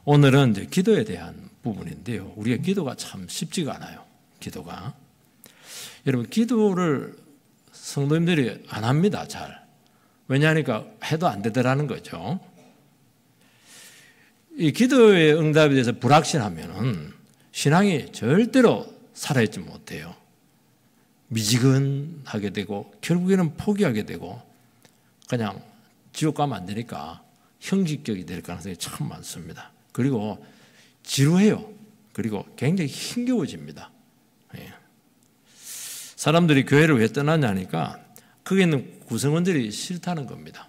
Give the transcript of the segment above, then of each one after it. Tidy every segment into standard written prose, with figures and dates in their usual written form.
오늘은 이제 기도에 대한 부분인데요. 우리가 기도가 참 쉽지가 않아요. 기도가. 여러분, 기도를 성도님들이 안 합니다, 잘. 왜냐하니까 해도 안 되더라는 거죠. 이 기도의 응답에 대해서 불확실하면은 신앙이 절대로 살아있지 못해요. 미지근하게 되고 결국에는 포기하게 되고 그냥 지옥 가면 안 되니까 형식적이 될 가능성이 참 많습니다. 그리고 지루해요. 그리고 굉장히 힘겨워집니다. 예. 사람들이 교회를 왜 떠나냐니까 거기 있는 구성원들이 싫다는 겁니다.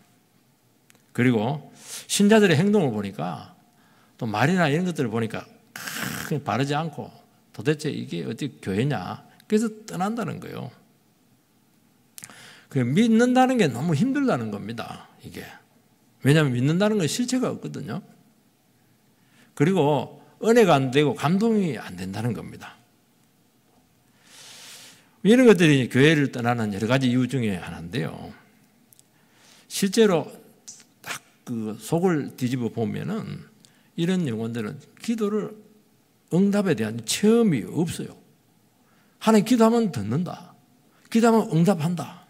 그리고 신자들의 행동을 보니까 또 말이나 이런 것들을 보니까 바르지 않고 도대체 이게 어디 교회냐? 그래서 떠난다는 거예요. 믿는다는 게 너무 힘들다는 겁니다. 이게. 왜냐하면 믿는다는 건 실체가 없거든요. 그리고 은혜가 안 되고 감동이 안 된다는 겁니다. 이런 것들이 교회를 떠나는 여러 가지 이유 중에 하나인데요. 실제로 딱 그 속을 뒤집어 보면은 이런 영혼들은 기도를 응답에 대한 체험이 없어요. 하나님 기도하면 듣는다. 기도하면 응답한다.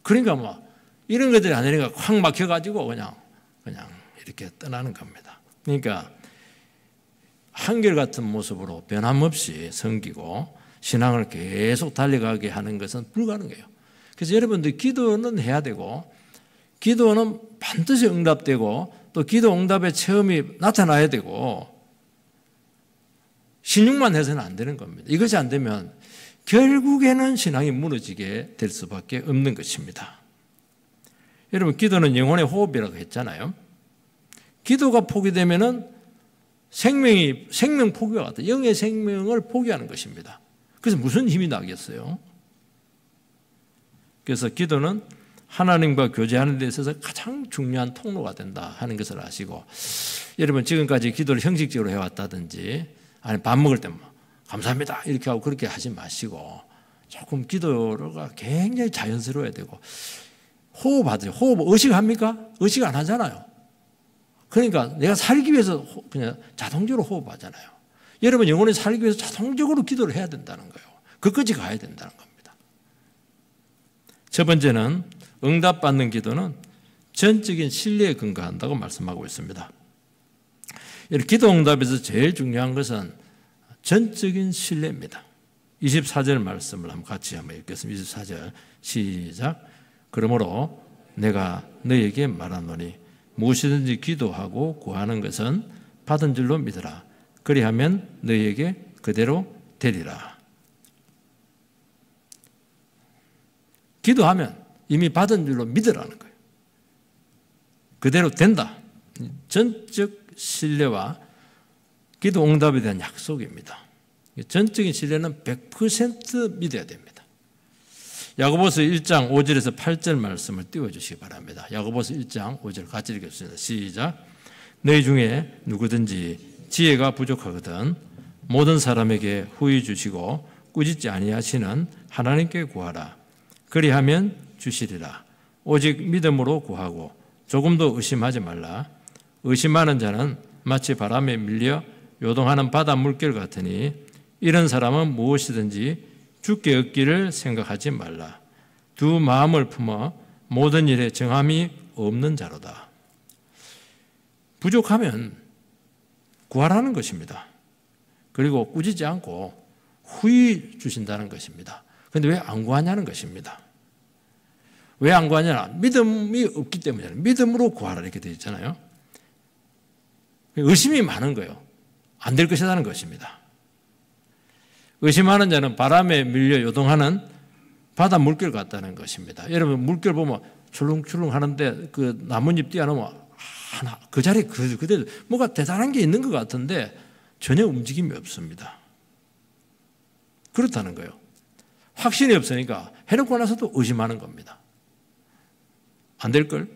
그러니까 뭐 이런 것들이 아니니까 확 막혀가지고 그냥 이렇게 떠나는 겁니다. 그러니까 한결같은 모습으로 변함없이 섬기고 신앙을 계속 달려가게 하는 것은 불가능해요. 그래서 여러분들 기도는 해야 되고 기도는 반드시 응답되고 또 기도 응답의 체험이 나타나야 되고 신용만 해서는 안 되는 겁니다. 이것이 안 되면 결국에는 신앙이 무너지게 될 수밖에 없는 것입니다. 여러분, 기도는 영혼의 호흡이라고 했잖아요. 기도가 포기되면은 생명 포기와 같다. 영의 생명을 포기하는 것입니다. 그래서 무슨 힘이 나겠어요? 그래서 기도는 하나님과 교제하는 데 있어서 가장 중요한 통로가 된다 하는 것을 아시고, 여러분 지금까지 기도를 형식적으로 해왔다든지 아니 밥 먹을 때 감사합니다 이렇게 하고 그렇게 하지 마시고 조금 기도가 굉장히 자연스러워야 되고 호흡하세요. 호흡 의식합니까? 의식 안 하잖아요. 그러니까 내가 살기 위해서 그냥 자동적으로 호흡하잖아요. 여러분 영혼이 살기 위해서 자동적으로 기도를 해야 된다는 거예요. 끝까지 가야 된다는 겁니다. 첫 번째는 응답받는 기도는 전적인 신뢰에 근거한다고 말씀하고 있습니다. 기도 응답에서 제일 중요한 것은 전적인 신뢰입니다. 24절 말씀을 같이 한번 읽겠습니다. 24절 시작. 그러므로 내가 너에게 말하노니 무엇이든지 기도하고 구하는 것은 받은 줄로 믿으라. 그리하면 너에게 그대로 되리라. 기도하면 이미 받은 줄로 믿으라는 거예요. 그대로 된다. 전적 신뢰와 기도 응답에 대한 약속입니다. 전적인 신뢰는 100% 믿어야 됩니다. 야고보서 1장 5절에서 8절 말씀을 띄워주시기 바랍니다. 야고보서 1장 5절 같이 읽겠습니다. 시작. 너희 중에 누구든지 지혜가 부족하거든 모든 사람에게 후히 주시고 꾸짖지 아니하시는 하나님께 구하라. 그리하면 주시리라. 오직 믿음으로 구하고 조금도 의심하지 말라. 의심하는 자는 마치 바람에 밀려 요동하는 바다 물결 같으니 이런 사람은 무엇이든지 주께 얻기를 생각하지 말라. 두 마음을 품어 모든 일에 정함이 없는 자로다. 부족하면 구하라는 것입니다. 그리고 꾸짖지 않고 후히 주신다는 것입니다. 그런데 왜 안 구하냐는 것입니다. 왜 안 구하냐? 믿음이 없기 때문이잖아요. 믿음으로 구하라 이렇게 되어 있잖아요. 의심이 많은 거예요. 안 될 것이라는 것입니다. 의심하는 자는 바람에 밀려 요동하는 바다 물결 같다는 것입니다. 여러분 물결 보면 출렁출렁 하는데 그 나뭇잎 띄어놓으면 하나 그 자리에 그대로 뭐가 대단한 게 있는 것 같은데 전혀 움직임이 없습니다. 그렇다는 거예요. 확신이 없으니까 해놓고 나서도 의심하는 겁니다. 안 될걸?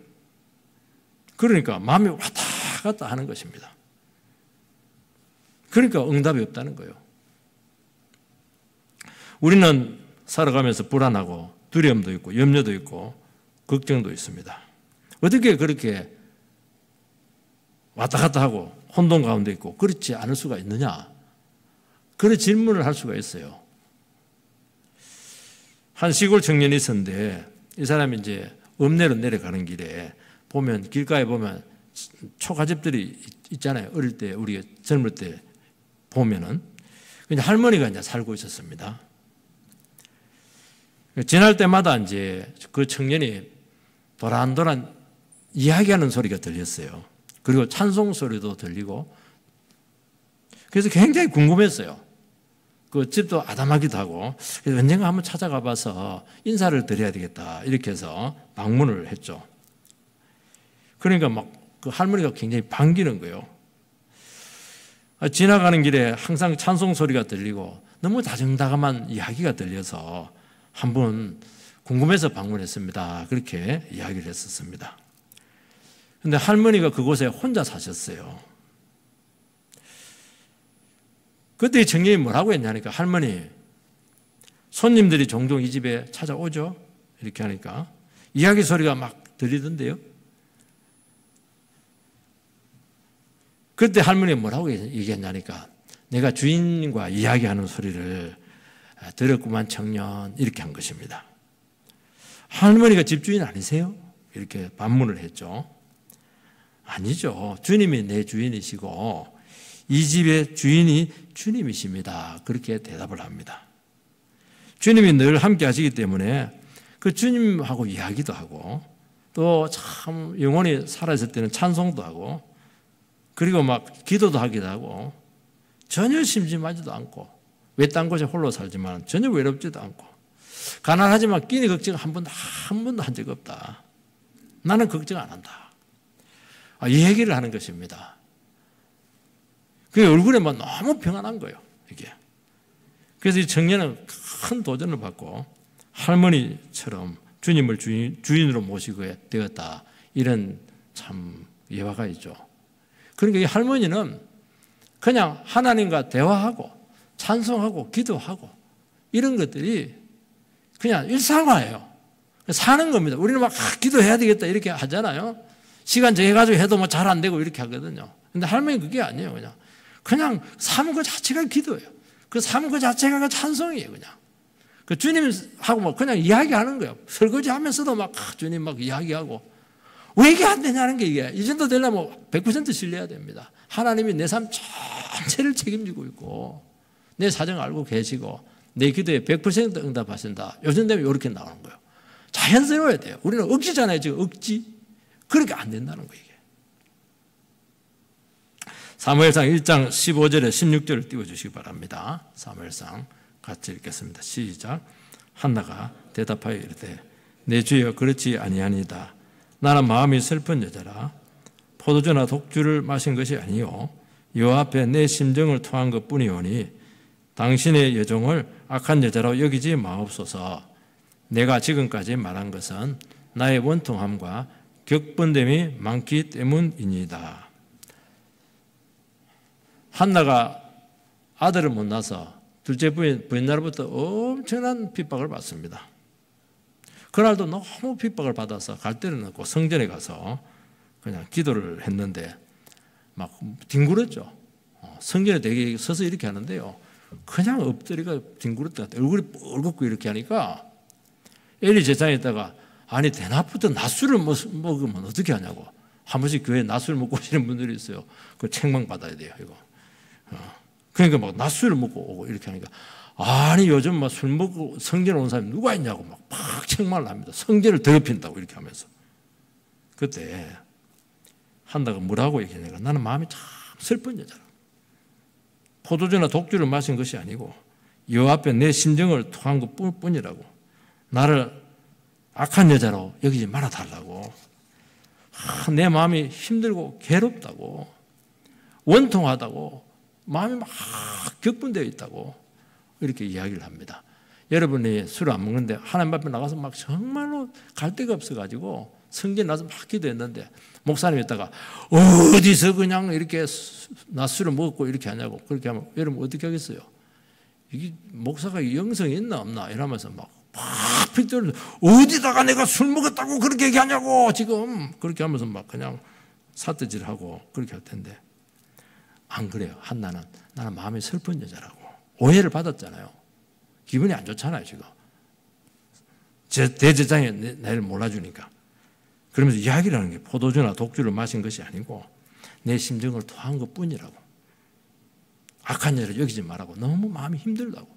그러니까 마음이 왔다 갔다 하는 것입니다. 그러니까 응답이 없다는 거예요. 우리는 살아가면서 불안하고 두려움도 있고 염려도 있고 걱정도 있습니다. 어떻게 그렇게 왔다 갔다 하고 혼돈 가운데 있고 그렇지 않을 수가 있느냐? 그런 질문을 할 수가 있어요. 한 시골 청년이 있었는데 이 사람이 이제 읍내로 내려가는 길에 보면 길가에 보면 초가집들이 있잖아요. 어릴 때 우리가 젊을 때 보면은 그냥 할머니가 이제 살고 있었습니다. 지날 때마다 이제 그 청년이 도란도란 이야기하는 소리가 들렸어요. 그리고 찬송 소리도 들리고 그래서 굉장히 궁금했어요. 그 집도 아담하기도 하고 그래서 언젠가 한번 찾아가 봐서 인사를 드려야 되겠다 이렇게 해서 방문을 했죠. 그러니까 막 그 할머니가 굉장히 반기는 거예요. 지나가는 길에 항상 찬송 소리가 들리고 너무 다정다감한 이야기가 들려서 한번 궁금해서 방문했습니다. 그렇게 이야기를 했었습니다. 그런데 할머니가 그곳에 혼자 사셨어요. 그때 청년이 뭐라고 했냐니까 할머니 손님들이 종종 이 집에 찾아오죠. 이렇게 하니까 이야기 소리가 막 들리던데요. 그때 할머니가 뭐라고 얘기했냐니까 내가 주인과 이야기하는 소리를 들었구만 청년 이렇게 한 것입니다. 할머니가 집주인 아니세요? 이렇게 반문을 했죠. 아니죠. 주님이 내 주인이시고 이 집의 주인이 주님이십니다. 그렇게 대답을 합니다. 주님이 늘 함께 하시기 때문에 그 주님하고 이야기도 하고 또 참 영혼이 살아있을 때는 찬송도 하고 그리고 막 기도도 하기도 하고 전혀 심심하지도 않고 외딴 곳에 홀로 살지만 전혀 외롭지도 않고 가난하지만 끼니 걱정 한 번도 한 적 없다. 나는 걱정 안 한다. 이 얘기를 하는 것입니다. 그 얼굴에 막 너무 평안한 거예요. 이게. 그래서 이 청년은 큰 도전을 받고 할머니처럼 주님을 주인으로 모시게 되었다. 이런 참 예화가 있죠. 그러니까 이 할머니는 그냥 하나님과 대화하고 찬송하고 기도하고 이런 것들이 그냥 일상화예요. 사는 겁니다. 우리는 막 기도해야 되겠다 이렇게 하잖아요. 시간 정해가지고 해도 뭐 잘 안 되고 이렇게 하거든요. 근데 할머니는 그게 아니에요. 그냥 삶 그 자체가 기도예요. 그 삶 그 자체가 찬송이에요. 그냥. 그 주님하고 뭐 그냥 이야기하는 거예요. 설거지 하면서도 막 주님 막 이야기하고 왜 이게 안 되냐는 게 이게 이 정도 되려면 100% 신뢰해야 됩니다. 하나님이 내 삶 전체를 책임지고 있고 내 사정 알고 계시고 내 기도에 100% 응답하신다. 요즘 되면 이렇게 나오는 거예요. 자연스러워야 돼요. 우리는 억지잖아요. 지금 억지. 그러니까 안 된다는 거예요. 이게. 사무엘상 1장 15절에 16절을 띄워주시기 바랍니다. 사무엘상 같이 읽겠습니다. 시작. 한나가 대답하여 이르되 내 주여 그렇지 아니하니이다. 나는 마음이 슬픈 여자라 포도주나 독주를 마신 것이 아니요 여호와 앞에 내 심정을 토한 것뿐이오니 당신의 여종을 악한 여자로 여기지 마옵소서. 내가 지금까지 말한 것은 나의 원통함과 격분됨이 많기 때문이니이다. 한나가 아들을 못 낳아서 둘째 부인 날부터 엄청난 핍박을 받습니다. 그날도 너무 핍박을 받아서 갈대를 넣고 성전에 가서 그냥 기도를 했는데 막 뒹굴었죠. 성전에 되게 서서 이렇게 하는데요. 그냥 엎드리가 뒹굴었다. 얼굴이 뻘겋고 이렇게 하니까 엘리 제사장에다가 아니 대낮부터 낮술을 먹으면 어떻게 하냐고. 한 번씩 교회에 낮술 먹고 오시는 분들이 있어요. 그 책망 받아야 돼요. 이거. 그러니까 막 낮술을 먹고 오고 이렇게 하니까 아니 요즘 막 술 먹고 성전에 온 사람이 누가 있냐고 막 책망을 합니다. 성전을 더럽힌다고 이렇게 하면서. 그때 한다가 뭐라고 얘기하냐니까 나는 마음이 참 슬픈 여자라. 포도주나 독주를 마신 것이 아니고 여호와 앞에 내 심정을 토한 것뿐이라고. 나를 악한 여자로 여기지 말아달라고. 내 마음이 힘들고 괴롭다고 원통하다고 마음이 막 격분되어 있다고 이렇게 이야기를 합니다. 여러분이 술을 안 먹는데 하나님 앞에 나가서 막 정말로 갈 데가 없어가지고 성전에 나서 막 기도했는데 목사님이 있다가 어디서 그냥 이렇게 낮술을 먹고 이렇게 하냐고 그렇게 하면 여러분 어떻게 하겠어요? 이게 목사가 영성이 있나 없나 이러면서 막 픽들을 어디다가 내가 술 먹었다고 그렇게 얘기하냐고 지금 그렇게 하면서 막 그냥 사태질하고 그렇게 할 텐데 안 그래요. 한나는 나는 마음이 슬픈 여자라고. 오해를 받았잖아요. 기분이 안 좋잖아요, 지금. 대제장이 나를 몰라주니까. 그러면서 이야기를 하는 게 포도주나 독주를 마신 것이 아니고 내 심정을 토한 것뿐이라고. 악한 여자를 여기지 말라고. 너무 마음이 힘들다고.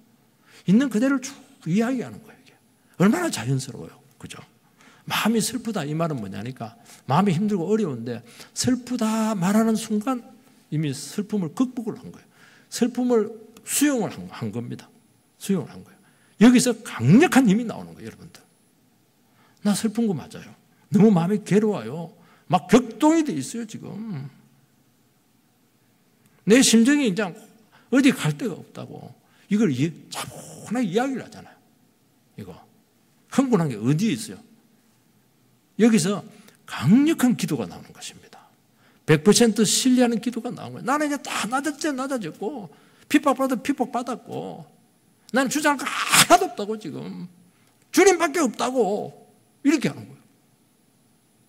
있는 그대로를 쭉 이야기하는 거예요. 이게. 얼마나 자연스러워요. 그죠? 마음이 슬프다 이 말은 뭐냐니까 마음이 힘들고 어려운데 슬프다 말하는 순간 이미 슬픔을 극복을 한 거예요. 슬픔을 수용을 한 겁니다. 수용을 한 거예요. 여기서 강력한 힘이 나오는 거예요. 여러분들. 나 슬픈 거 맞아요. 너무 마음이 괴로워요. 막 격동이 돼 있어요. 지금. 내 심정이 이제 어디 갈 데가 없다고. 이걸 차분하게 이야기를 하잖아요. 이거. 흥분한 게 어디에 있어요? 여기서 강력한 기도가 나오는 것입니다. 100% 신뢰하는 기도가 나오는 거예요. 나는 이제 다 낮아졌고 핍박받았고 나는 주장할 거 하나도 없다고 지금. 주님밖에 없다고. 이렇게 하는 거예요.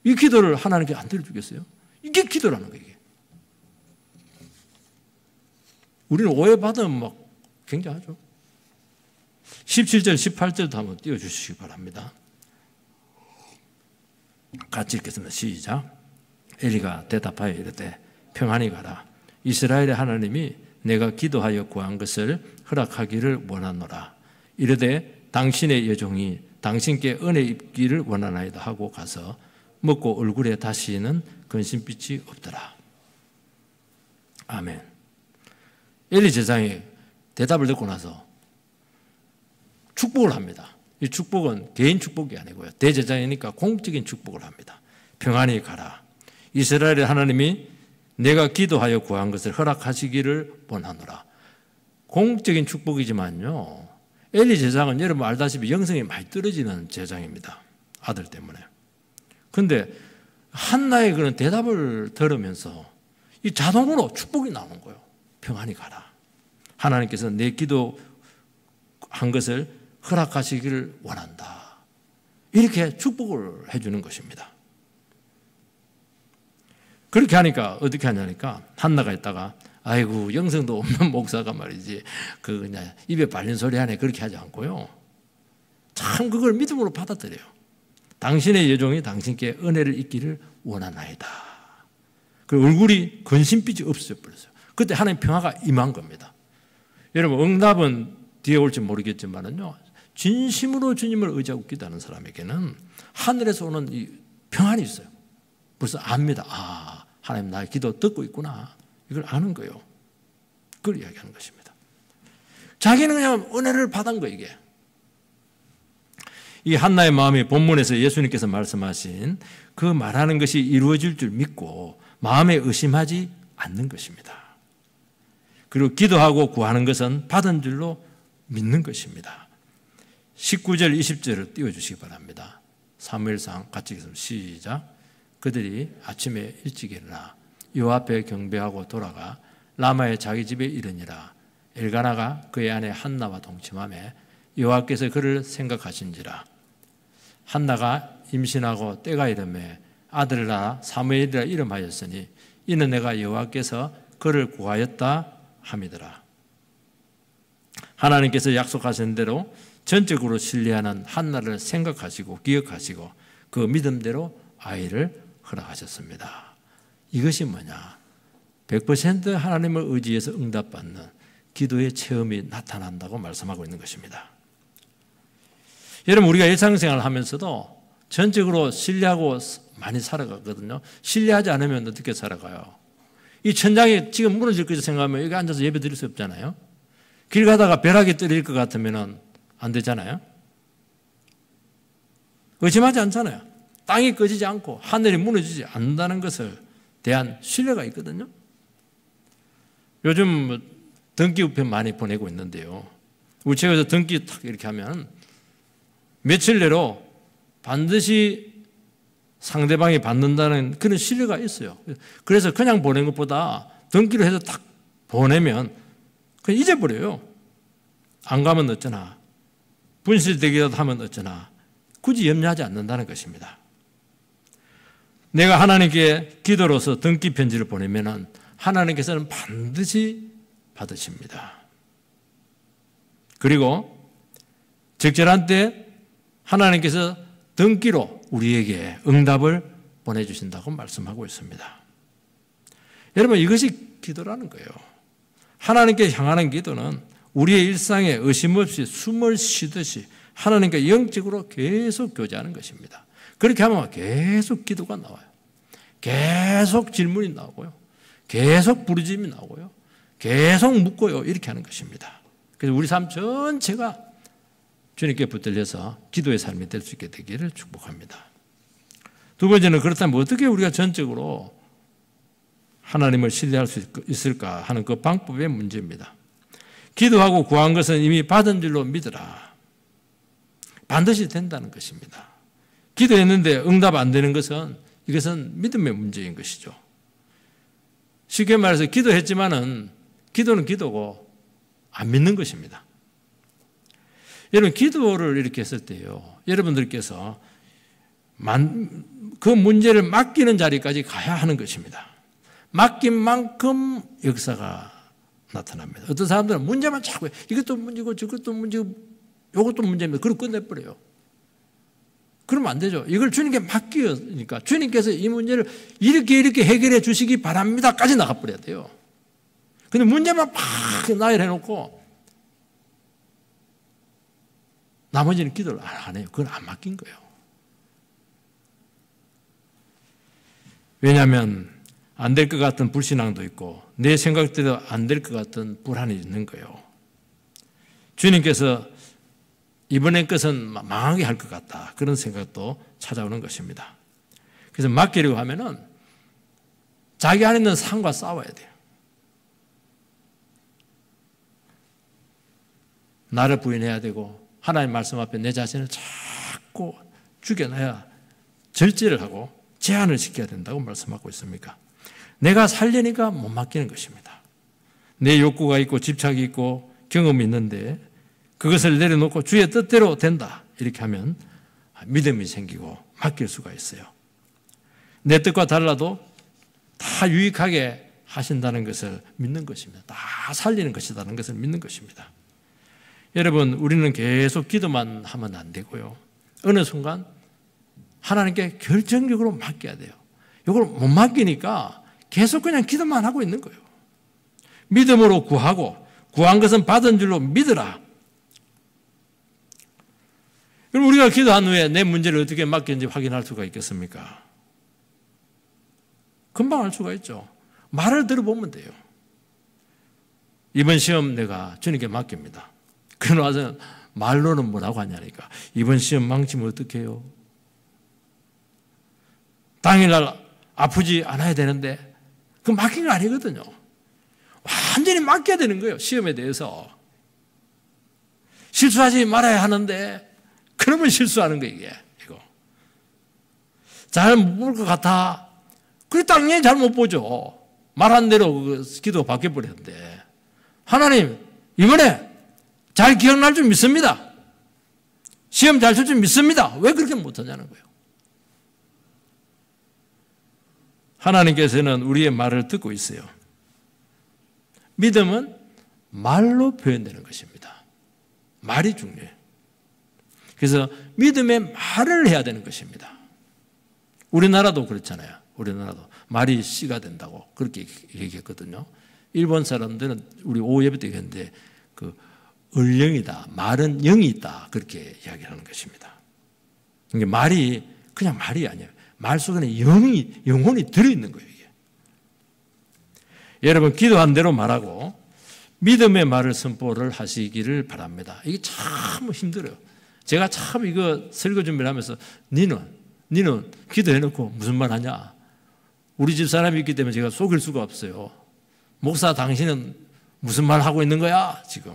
이 기도를 하나님께 안 들어주겠어요? 이게 기도라는 거예요. 이게. 우리는 오해받으면 막 굉장하죠. 17절, 18절도 한번 띄워주시기 바랍니다. 같이 읽겠습니다. 시작. 엘리가 대답하여 이르되 평안히 가라. 이스라엘의 하나님이 내가 기도하여 구한 것을 허락하기를 원하노라. 이르되 당신의 여종이 당신께 은혜 입기를 원하나이다 하고 가서 먹고 얼굴에 다시는 근심빛이 없더라. 아멘. 엘리 제사장이 대답을 듣고 나서 축복을 합니다. 이 축복은 개인 축복이 아니고요. 대제사장이니까 공적인 축복을 합니다. 평안히 가라. 이스라엘의 하나님이 내가 기도하여 구한 것을 허락하시기를 원하노라. 공적인 축복이지만요. 엘리 제사장은 여러분 알다시피 영성이 많이 떨어지는 제사장입니다. 아들 때문에. 그런데 한나의 그런 대답을 들으면서 이 자동으로 축복이 나오는 거예요. 평안히 가라. 하나님께서 내 기도한 것을 허락하시기를 원한다. 이렇게 축복을 해주는 것입니다. 그렇게 하니까 어떻게 하냐니까 한나가 있다가 아이고 영성도 없는 목사가 말이지 그냥 입에 발린 소리 하네 그렇게 하지 않고요. 참 그걸 믿음으로 받아들여요. 당신의 여종이 당신께 은혜를 입기를 원하나이다. 그 얼굴이 근심빛이 없어져 버렸어요. 그때 하나님 평화가 임한 겁니다. 여러분 응답은 뒤에 올지 모르겠지만은요. 진심으로 주님을 의지하고 기도하는 사람에게는 하늘에서 오는 이 평안이 있어요. 벌써 압니다. 아, 하나님 나의 기도 듣고 있구나. 이걸 아는 거예요. 그걸 이야기하는 것입니다. 자기는 그냥 은혜를 받은 거 이게. 이 한나의 마음이 본문에서 예수님께서 말씀하신 그 말하는 것이 이루어질 줄 믿고 마음에 의심하지 않는 것입니다. 그리고 기도하고 구하는 것은 받은 줄로 믿는 것입니다. 19절 20절을 띄워주시기 바랍니다. 사무엘상 같이 읽습니다. 시작. 그들이 아침에 일찍 일어나 여호와 앞에 경배하고 돌아가 라마의 자기 집에 이르니라. 엘가나가 그의 아내 한나와 동침하며 여호와께서 그를 생각하신지라. 한나가 임신하고 때가 이르매 아들을 낳아 사무엘이라 이름하였으니 이는 내가 여호와께서 그를 구하였다 함이더라. 하나님께서 약속하신 대로 전적으로 신뢰하는 한나를 생각하시고 기억하시고 그 믿음대로 아이를 허락하셨습니다. 이것이 뭐냐? 100% 하나님을 의지해서 응답받는 기도의 체험이 나타난다고 말씀하고 있는 것입니다. 여러분 우리가 일상생활을 하면서도 전적으로 신뢰하고 많이 살아가거든요. 신뢰하지 않으면 어떻게 살아가요? 이 천장이 지금 무너질 것을 생각하면 여기 앉아서 예배 드릴 수 없잖아요. 길 가다가 벼락이 떨어질 것 같으면 안 되잖아요. 의심하지 않잖아요. 땅이 꺼지지 않고 하늘이 무너지지 않는다는 것을 대한 신뢰가 있거든요. 요즘 등기 우편 많이 보내고 있는데요. 우체국에서 등기 탁 이렇게 하면 며칠 내로 반드시 상대방이 받는다는 그런 신뢰가 있어요. 그래서 그냥 보낸 것보다 등기를 해서 딱 보내면 그냥 잊어버려요. 안 가면 어쩌나, 분실되기라도 하면 어쩌나, 굳이 염려하지 않는다는 것입니다. 내가 하나님께 기도로서 등기 편지를 보내면 하나님께서는 반드시 받으십니다. 그리고 적절한 때 하나님께서 등기로 우리에게 응답을 보내주신다고 말씀하고 있습니다. 여러분, 이것이 기도라는 거예요. 하나님께 향하는 기도는 우리의 일상에 의심 없이 숨을 쉬듯이 하나님과 영적으로 계속 교제하는 것입니다. 그렇게 하면 계속 기도가 나와요. 계속 질문이 나오고요. 계속 부르짖음이 나오고요. 계속 묻고요. 이렇게 하는 것입니다. 그래서 우리 삶 전체가 주님께 붙들려서 기도의 삶이 될 수 있게 되기를 축복합니다. 두 번째는 그렇다면 어떻게 우리가 전적으로 하나님을 신뢰할 수 있을까 하는 그 방법의 문제입니다. 기도하고 구한 것은 이미 받은 줄로 믿으라. 반드시 된다는 것입니다. 기도했는데 응답 안 되는 것은 이것은 믿음의 문제인 것이죠. 쉽게 말해서 기도했지만은 기도는 기도고 안 믿는 것입니다. 여러분, 기도를 이렇게 했을 때요, 여러분들께서 그 문제를 맡기는 자리까지 가야 하는 것입니다. 맡긴 만큼 역사가 나타납니다. 어떤 사람들은 문제만 자꾸 이것도 문제고 저것도 문제고 이것도 문제입니다. 그럼 끝내버려요. 그러면 안 되죠. 이걸 주님께 맡기니까 주님께서 이 문제를 이렇게 해결해 주시기 바랍니다까지 나가버려야 돼요. 근데 문제만 막 나열해놓고 나머지는 기도를 안 해요. 그건 안 맡긴 거예요. 왜냐하면 안 될 것 같은 불신앙도 있고 내 생각대로 안 될 것 같은 불안이 있는 거예요. 주님께서 이번엔 것은 망하게 할 것 같다. 그런 생각도 찾아오는 것입니다. 그래서 맡기려고 하면은 자기 안에 있는 상과 싸워야 돼요. 나를 부인해야 되고 하나님 말씀 앞에 내 자신을 자꾸 죽여놔야 절제를 하고 제한을 시켜야 된다고 말씀하고 있습니까? 내가 살려니까 못 맡기는 것입니다. 내 욕구가 있고 집착이 있고 경험이 있는데 그것을 내려놓고 주의 뜻대로 된다. 이렇게 하면 믿음이 생기고 맡길 수가 있어요. 내 뜻과 달라도 다 유익하게 하신다는 것을 믿는 것입니다. 다 살리는 것이라는 것을 믿는 것입니다. 여러분, 우리는 계속 기도만 하면 안 되고요. 어느 순간 하나님께 결정적으로 맡겨야 돼요. 이걸 못 맡기니까 계속 그냥 기도만 하고 있는 거예요. 믿음으로 구하고 구한 것은 받은 줄로 믿으라. 그럼 우리가 기도한 후에 내 문제를 어떻게 맡겼는지 확인할 수가 있겠습니까? 금방 알 수가 있죠. 말을 들어보면 돼요. 이번 시험 내가 주님께 맡깁니다. 그러고 나서 말로는 뭐라고 하냐니까. 이번 시험 망치면 어떡해요? 당일날 아프지 않아야 되는데 그 맡긴 거 아니거든요. 완전히 맡겨야 되는 거예요. 시험에 대해서. 실수하지 말아야 하는데 그러면 실수하는 거예요. 이거. 잘 못 볼 것 같아. 그래 당연히 잘 못 보죠. 말한 대로 기도가 바뀌어버렸는데 하나님 이번에 잘 기억날 줄 믿습니다. 시험 잘 칠 줄 믿습니다. 왜 그렇게 못하냐는 거예요. 하나님께서는 우리의 말을 듣고 있어요. 믿음은 말로 표현되는 것입니다. 말이 중요해요. 그래서 믿음의 말을 해야 되는 것입니다. 우리나라도 그렇잖아요. 우리나라도 말이 씨가 된다고 그렇게 얘기했거든요. 일본 사람들은 우리 오후 예배 때 얘기했는데 그 을령이다. 말은 영이 있다. 그렇게 이야기하는 것입니다. 그러니까 말이 그냥 말이 아니에요. 말 속에는 영혼이 들어있는 거예요. 이게. 여러분 기도한 대로 말하고 믿음의 말을 선포를 하시기를 바랍니다. 이게 참 힘들어요. 제가 참 이거 설교 준비를 하면서 니는 기도해놓고 무슨 말 하냐. 우리 집 사람이 있기 때문에 제가 속일 수가 없어요. 목사 당신은 무슨 말 하고 있는 거야 지금.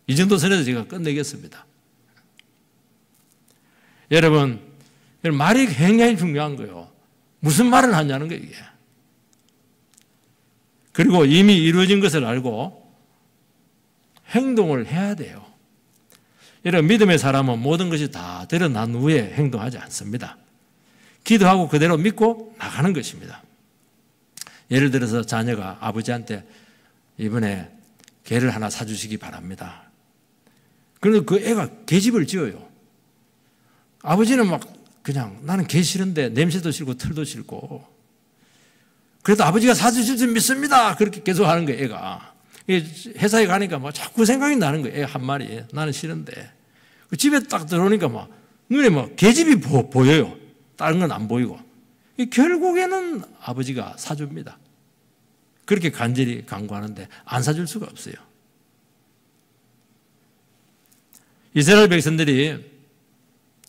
이 정도 선에서 제가 끝내겠습니다. 여러분 말이 굉장히 중요한 거예요. 무슨 말을 하냐는 거예요 이게. 그리고 이미 이루어진 것을 알고 행동을 해야 돼요. 여러분 믿음의 사람은 모든 것이 다 드러난 후에 행동하지 않습니다. 기도하고 그대로 믿고 나가는 것입니다. 예를 들어서 자녀가 아버지한테 이번에 개를 하나 사주시기 바랍니다. 그런데 그 애가 개집을 지어요. 아버지는 막 그냥 나는 개 싫은데 냄새도 싫고 털도 싫고, 그래도 아버지가 사주실 줄 믿습니다. 그렇게 계속 하는 거예요, 애가. 회사에 가니까 막 자꾸 생각이 나는 거예요, 애 한 마리. 나는 싫은데. 집에 딱 들어오니까 막 눈에 막 개집이 보여요. 다른 건 안 보이고. 결국에는 아버지가 사줍니다. 그렇게 간절히 간구하는데 안 사줄 수가 없어요. 이스라엘 백성들이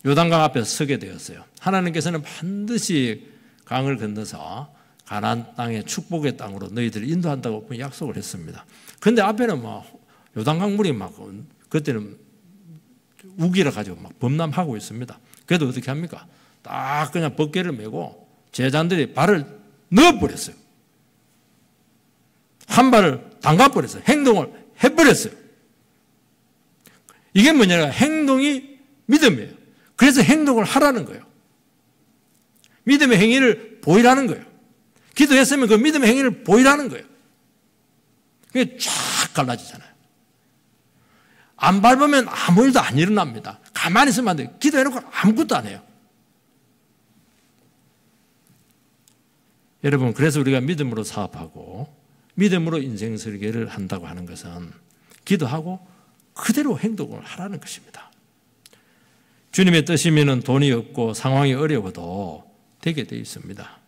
요단강 앞에 서게 되었어요. 하나님께서는 반드시 강을 건너서 가나안 땅의 축복의 땅으로 너희들을 인도한다고 약속을 했습니다. 그런데 앞에는 막 요단강 물이 막 그때는 우기라 가지고 막 범람하고 있습니다. 그래도 어떻게 합니까? 딱 그냥 벗개를 메고 제자들이 발을 넣어버렸어요. 한 발을 담가버렸어요. 행동을 해버렸어요. 이게 뭐냐면 행동이 믿음이에요. 그래서 행동을 하라는 거예요. 믿음의 행위를 보이라는 거예요. 기도했으면 그 믿음의 행위를 보이라는 거예요. 그게 쫙 갈라지잖아요. 안 밟으면 아무 일도 안 일어납니다. 가만히 있으면 안 돼요. 기도해놓고 아무것도 안 해요. 여러분, 그래서 우리가 믿음으로 사업하고 믿음으로 인생 설계를 한다고 하는 것은 기도하고 그대로 행동을 하라는 것입니다. 주님의 뜻이면 돈이 없고 상황이 어려워도 되게 되어 있습니다.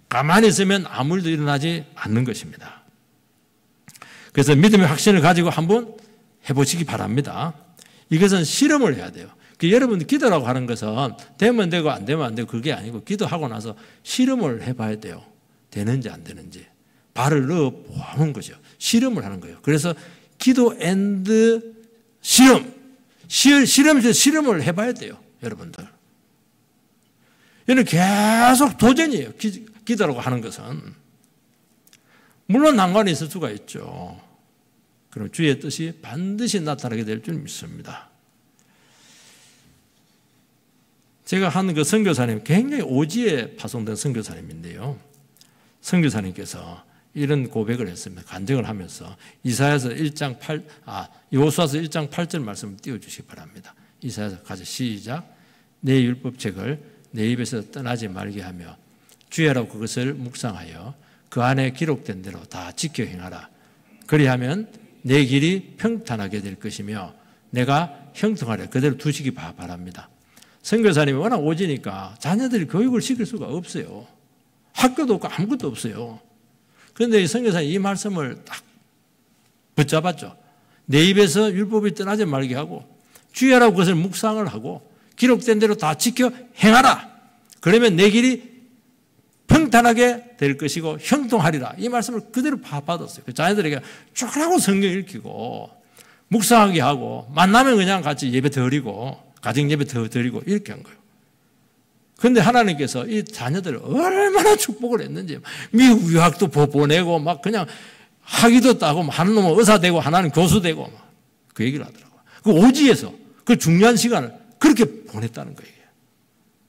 가만히 있으면 아무 일도 일어나지 않는 것입니다. 그래서 믿음의 확신을 가지고 한번 해보시기 바랍니다. 이것은 실험을 해야 돼요. 여러분 기도라고 하는 것은 되면 되고 안 되면 안 되고 그게 아니고 기도하고 나서 실험을 해봐야 돼요. 되는지 안 되는지. 발을 넣어보는 거죠. 실험을 하는 거예요. 그래서 기도 앤드 실험을 해봐야 돼요. 여러분들. 이는 계속 도전이에요. 기도라고 하는 것은. 물론 난관이 있을 수가 있죠. 그럼 주의 뜻이 반드시 나타나게 될 줄 믿습니다. 제가 한 그 선교사님, 굉장히 오지에 파송된 선교사님인데요. 선교사님께서 이런 고백을 했습니다. 간증을 하면서 이사야서 1장 8, 여호수아서 1장 8절 말씀을 띄워주시기 바랍니다. 이사야서 가자 시작. 내 율법책을 내 입에서 떠나지 말게 하며 주야로 그것을 묵상하여 그 안에 기록된 대로 다 지켜 행하라. 그리하면 내 길이 평탄하게 될 것이며 내가 형통하려 그대로 두시기 바랍니다. 선교사님이 워낙 오지니까 자녀들이 교육을 시킬 수가 없어요. 학교도 없고 아무것도 없어요. 그런데 이 선교사님이 이 말씀을 딱 붙잡았죠. 내 입에서 율법이 떠나지 말게 하고 주야라고 그것을 묵상을 하고 기록된 대로 다 지켜 행하라. 그러면 내 길이 평탄하게 될 것이고 형통하리라. 이 말씀을 그대로 받았어요. 자녀들에게 쭉 하고 성경 읽히고 묵상하게 하고 만나면 그냥 같이 예배 드리고 가정 예배 드리고 이렇게 한 거예요. 그런데 하나님께서 이 자녀들을 얼마나 축복을 했는지 미국 유학도 보내고 막 그냥 학위도 따고 하는 놈은 의사 되고 하나는 교수 되고 막 그 얘기를 하더라고요. 그 오지에서 그 중요한 시간을 그렇게 보냈다는 거예요.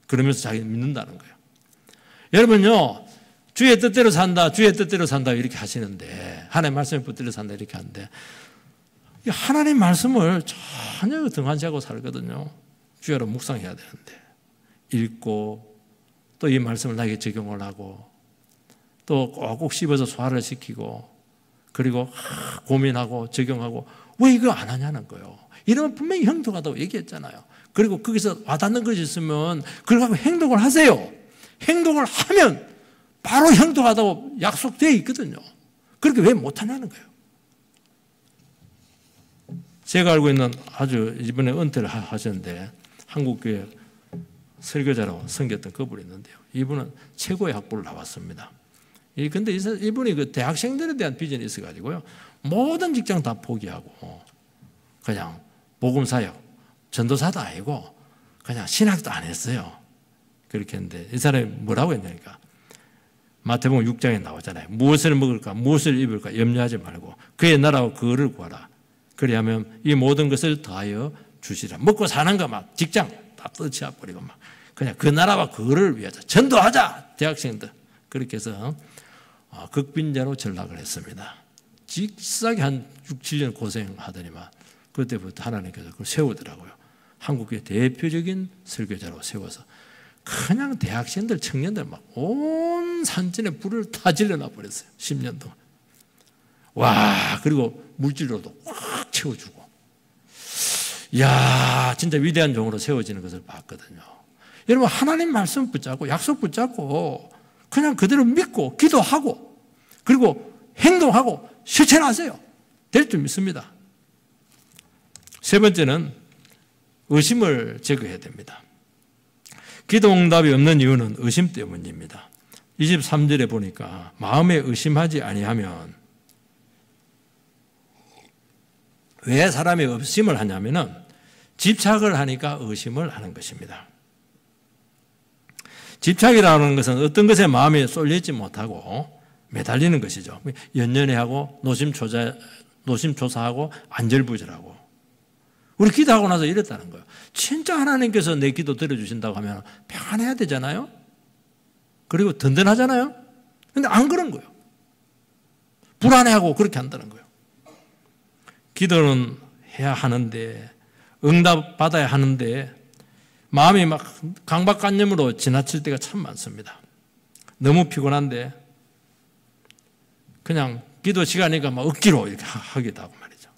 그러면서 자기는 믿는다는 거예요. 여러분요, 주의 뜻대로 산다, 주의 뜻대로 산다 이렇게 하시는데 하나님의 말씀에 붙들려 산다 이렇게 하는데 하나님의 말씀을 전혀 등한시하고 살거든요. 주야로 묵상해야 되는데 읽고 또 이 말씀을 나에게 적용을 하고 또 꼭꼭 씹어서 소화를 시키고 그리고 고민하고 적용하고 왜 이거 안 하냐는 거예요. 이러면 분명히 형통하다고 얘기했잖아요. 그리고 거기서 와닿는 것이 있으면 그걸 갖고 행동을 하세요. 행동을 하면 바로 형통하다고 약속되어 있거든요. 그렇게 왜 못하냐는 거예요. 제가 알고 있는 아주 이번에 은퇴를 하셨는데 한국교회 설교자로 섬겼던 그분이 있는데요. 이분은 최고의 학부를 나왔습니다. 근데 이분이 그 대학생들에 대한 비전이 있어가지고요. 모든 직장 다 포기하고 그냥 복음사역, 전도사도 아니고 그냥 신학도 안 했어요. 그렇게 했는데 이 사람이 뭐라고 했냐니까 마태복음 6장에 나오잖아요. 무엇을 먹을까 무엇을 입을까 염려하지 말고 그의 나라와 그를 구하라. 그리하면 이 모든 것을 더하여 주시라. 먹고 사는 거 막 직장 다 떠치워버리고 막 그냥 그 나라와 그거를 위하자. 전도하자. 대학생들. 그렇게 해서 극빈자로 전락을 했습니다. 직사게 한 6, 7년 고생하더니만 그때부터 하나님께서 그걸 세우더라고요. 한국의 대표적인 설교자로 세워서 그냥 대학생들, 청년들 막 온 산진에 불을 다 질러놔 버렸어요. 10년 동안. 와, 그리고 물질로도 꽉 채워주고. 이야, 진짜 위대한 종으로 세워지는 것을 봤거든요. 여러분, 하나님 말씀 붙잡고 약속 붙잡고 그냥 그대로 믿고 기도하고 그리고 행동하고 실천하세요. 될 줄 믿습니다. 세 번째는 의심을 제거해야 됩니다. 기도 응답이 없는 이유는 의심 때문입니다. 23절에 보니까 마음에 의심하지 아니하면 왜 사람이 의심을 하냐면은 집착을 하니까 의심을 하는 것입니다. 집착이라는 것은 어떤 것에 마음이 쏠리지 못하고 매달리는 것이죠. 연연해하고 노심초사하고 안절부절하고. 우리 기도하고 나서 이랬다는 거예요. 진짜 하나님께서 내 기도 들어주신다고 하면 평안해야 되잖아요. 그리고 든든하잖아요. 근데 안 그런 거예요. 불안해하고 그렇게 한다는 거예요. 기도는 해야 하는데 응답 받아야 하는데 마음이 막 강박관념으로 지나칠 때가 참 많습니다. 너무 피곤한데 그냥 기도 시간이니까 막 억지로 이렇게 하기도 하고 말이죠.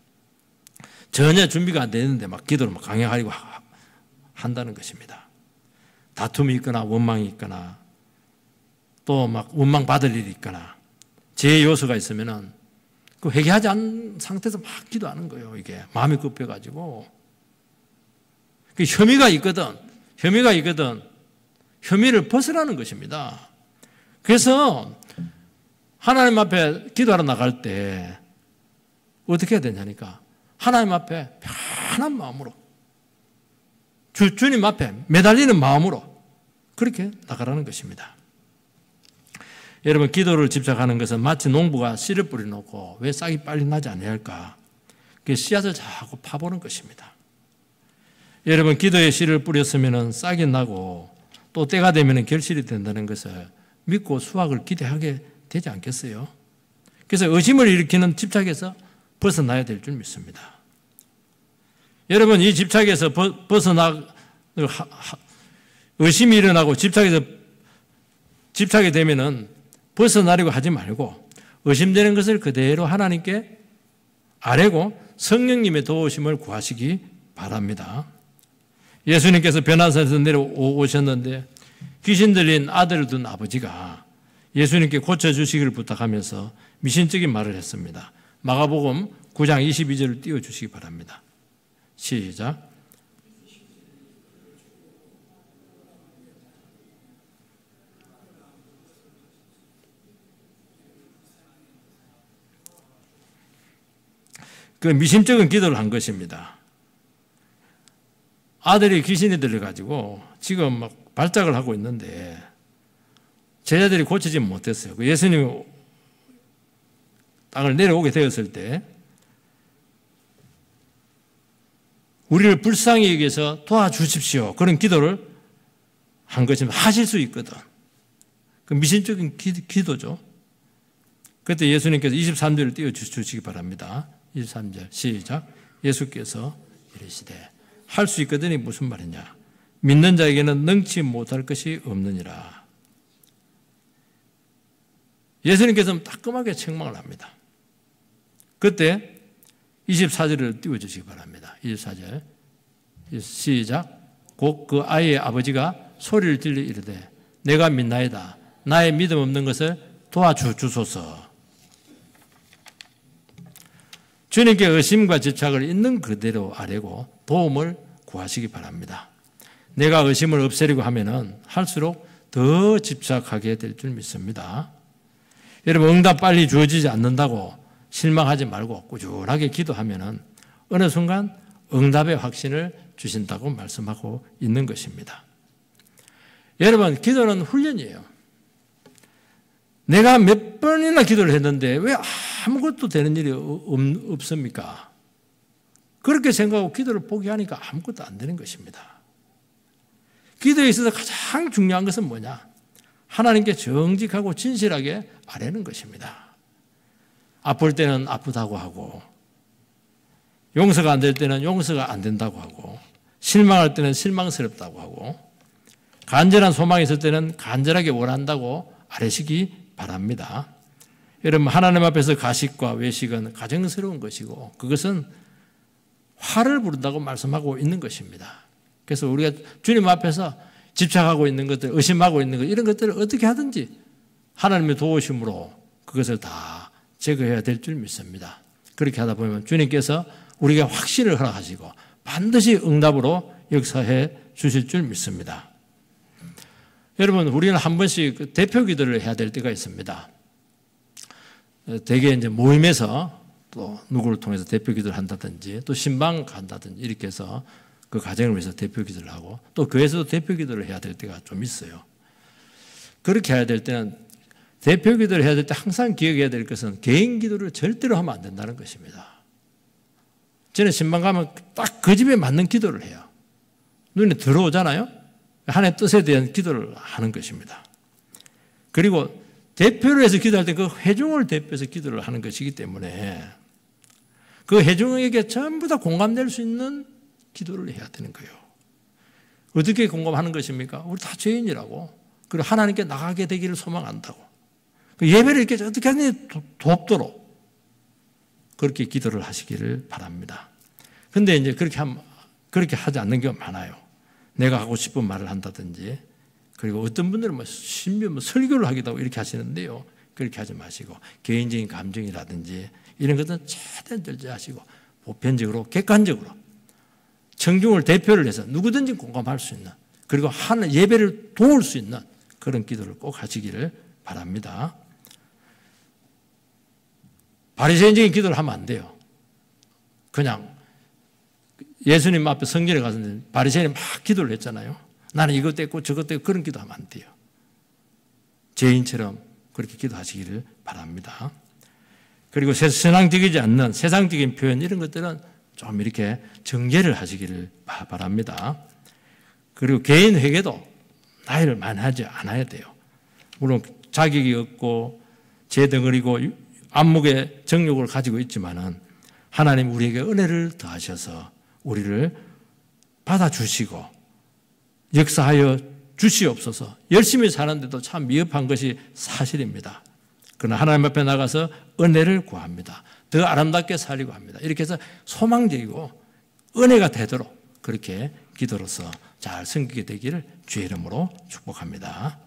전혀 준비가 안 되는데 막 기도를 막 강요하려고 한다는 것입니다. 다툼이 있거나 원망이 있거나 또 막 원망 받을 일이 있거나 제 요소가 있으면은 그 회개하지 않은 상태에서 막 기도하는 거예요. 이게 마음이 급해가지고 그 혐의가 있거든. 혐의를 벗으라는 것입니다. 그래서 하나님 앞에 기도하러 나갈 때 어떻게 해야 되냐니까 하나님 앞에 편한 마음으로 주님 앞에 매달리는 마음으로 그렇게 나가라는 것입니다. 여러분, 기도를 집착하는 것은 마치 농부가 씨를 뿌려놓고 왜 싹이 빨리 나지 않아야 할까? 그 씨앗을 자꾸 파보는 것입니다. 여러분, 기도에 씨를 뿌렸으면 싹이 나고 또 때가 되면 결실이 된다는 것을 믿고 수확을 기대하게 되지 않겠어요? 그래서 의심을 일으키는 집착에서 벗어나야 될 줄 믿습니다. 여러분, 이 집착에서 의심이 일어나고 집착이 되면은 벗어나려고 하지 말고 의심되는 것을 그대로 하나님께 아뢰고 성령님의 도우심을 구하시기 바랍니다. 예수님께서 변화산에서 내려오셨는데 귀신 들린 아들을 둔 아버지가 예수님께 고쳐주시기를 부탁하면서 미신적인 말을 했습니다. 마가복음 9장 22절을 띄워주시기 바랍니다. 시작. 그 미심쩍은 기도를 한 것입니다. 아들이 귀신이 들려가지고 지금 막 발작을 하고 있는데 제자들이 고치지 못했어요. 예수님이 땅을 내려오게 되었을 때 우리를 불쌍히 여기서 도와주십시오. 그런 기도를 한 것입니다. 하실 수 있거든. 그 미심적인 기도죠. 그때 예수님께서 23절을 띄워주시기 바랍니다. 23절 시작. 예수께서 이르시되 할 수 있거든이 무슨 말이냐. 믿는 자에게는 능치 못할 것이 없느니라. 예수님께서는 따끔하게 책망을 합니다. 그때 24절을 띄워주시기 바랍니다. 24절 시작. 곧 그 아이의 아버지가 소리를 질러 이르되 내가 믿나이다. 나의 믿음 없는 것을 도와주소서. 주님께 의심과 집착을 있는 그대로 아뢰고 도움을 구하시기 바랍니다. 내가 의심을 없애려고 하면은 할수록 더 집착하게 될 줄 믿습니다. 여러분, 응답 빨리 주어지지 않는다고 실망하지 말고 꾸준하게 기도하면은 어느 순간 응답의 확신을 주신다고 말씀하고 있는 것입니다. 여러분, 기도는 훈련이에요. 내가 몇 번이나 기도를 했는데 왜 아무것도 되는 일이 없습니까? 그렇게 생각하고 기도를 포기하니까 아무것도 안 되는 것입니다. 기도에 있어서 가장 중요한 것은 뭐냐? 하나님께 정직하고 진실하게 아뢰는 것입니다. 아플 때는 아프다고 하고, 용서가 안 될 때는 용서가 안 된다고 하고, 실망할 때는 실망스럽다고 하고, 간절한 소망이 있을 때는 간절하게 원한다고 아뢰시기 바랍니다. 여러분, 하나님 앞에서 가식과 외식은 가정스러운 것이고, 그것은 화를 부른다고 말씀하고 있는 것입니다. 그래서 우리가 주님 앞에서 집착하고 있는 것들, 의심하고 있는 것, 이런 것들을 어떻게 하든지 하나님의 도우심으로 그것을 다 제거해야 될 줄 믿습니다. 그렇게 하다 보면 주님께서 우리가 확신을 허락하시고 반드시 응답으로 역사해 주실 줄 믿습니다. 여러분, 우리는 한 번씩 대표 기도를 해야 될 때가 있습니다. 대개 이제 모임에서 또 누구를 통해서 대표 기도를 한다든지 또 신방 간다든지 이렇게 해서 그 가정을 위해서 대표 기도를 하고 또 교회에서도 대표 기도를 해야 될 때가 좀 있어요. 그렇게 해야 될 때는 대표 기도를 해야 될 때 항상 기억해야 될 것은 개인 기도를 절대로 하면 안 된다는 것입니다. 저는 신방 가면 딱 그 집에 맞는 기도를 해요. 눈에 들어오잖아요. 하나님의 뜻에 대한 기도를 하는 것입니다. 그리고 대표를 해서 기도할 때 그 회중을 대표해서 기도를 하는 것이기 때문에 그 회중에게 전부 다 공감될 수 있는 기도를 해야 되는 거예요. 어떻게 공감하는 것입니까? 우리 다 죄인이라고. 그리고 하나님께 나가게 되기를 소망한다고. 그 예배를 이렇게 어떻게 하든지 돕도록 그렇게 기도를 하시기를 바랍니다. 그런데 이제 그렇게 하지 않는 경우가 많아요. 내가 하고 싶은 말을 한다든지, 그리고 어떤 분들은 심지어 설교를 하기도 하고 이렇게 하시는데요. 그렇게 하지 마시고 개인적인 감정이라든지 이런 것은 최대한 절제하시고 보편적으로 객관적으로 청중을 대표를 해서 누구든지 공감할 수 있는, 그리고 하는 예배를 도울 수 있는 그런 기도를 꼭 하시기를 바랍니다. 바리새인적인 기도를 하면 안 돼요. 그냥 예수님 앞에 성전에 가서 바리새인이 막 기도를 했잖아요. 나는 이것도 했고 저것도 했고 그런 기도하면 안 돼요. 죄인처럼 그렇게 기도하시기를 바랍니다. 그리고 세상적이지 않는 세상적인 표현 이런 것들은 좀 이렇게 정제를 하시기를 바랍니다. 그리고 개인 회개도 나이를 많이 하지 않아야 돼요. 물론 자격이 없고 제 덩어리고 안목의 정욕을 가지고 있지만은 하나님 우리에게 은혜를 더하셔서 우리를 받아주시고 역사하여 주시옵소서. 열심히 사는데도 참 미흡한 것이 사실입니다. 그러나 하나님 앞에 나가서 은혜를 구합니다. 더 아름답게 살리고 합니다. 이렇게 해서 소망적이고 은혜가 되도록 그렇게 기도로서 잘 섬기게 되기를 주의 이름으로 축복합니다.